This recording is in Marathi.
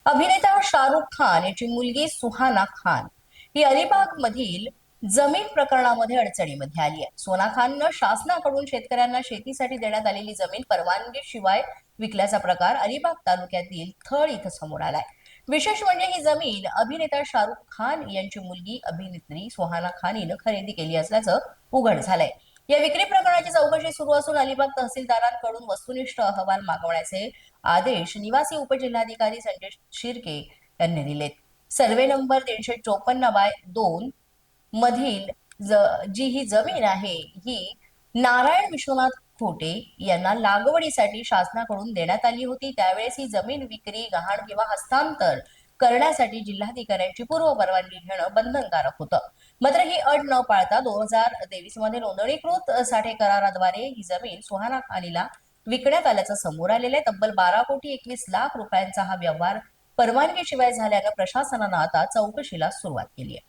अभिनेता शाहरुख खान याची मुलगी सुहाना खान ही अलिबाग मधील जमीन प्रकरणामध्ये अडचणीमध्ये आली आहे. सोना खाननं शासनाकडून शेतकऱ्यांना शेतीसाठी देण्यात आलेली जमीन परवानगीशिवाय विकल्याचा प्रकार अलिबाग तालुक्यातील थळ इथं समोर आलाय. विशेष म्हणजे ही जमीन अभिनेता शाहरुख खान यांची मुलगी अभिनेत्री सुहाना खान हिनं खरेदी केली असल्याचं उघड झालंय. या विक्री प्रकरणाची चौकशी सुरू असून अलिबाग तहसीलदारांकडून वस्तुनिष्ठ अहवाल मागवण्याचे आदेश निवासी उपजिल्हाधिकारी संजय शिर्के यांनी दिलेत. सर्वे नंबर 354/2 मधील जी ही जमीन आहे ही नारायण विश्वनाथ खोटे यांना लागवडीसाठी शासनाकडून देण्यात आली होती. त्यावेळेस ही जमीन विक्री, गहाण किंवा हस्तांतर करण्यासाठी जिल्हाधिकाऱ्यांची पूर्व परवानगी घेणं बंधनकारक होतं. मात्र ही अट न पाळता 2023 मध्ये नोंदणीकृत साठे कराराद्वारे ही जमीन सुहाना खानीला विकण्यात आल्याचं समोर आलेलं आहे. तब्बल 12,21,00,000 रुपयांचा हा व्यवहार परवानगीशिवाय झाल्यानं प्रशासनानं आता चौकशीला सुरुवात केली आहे.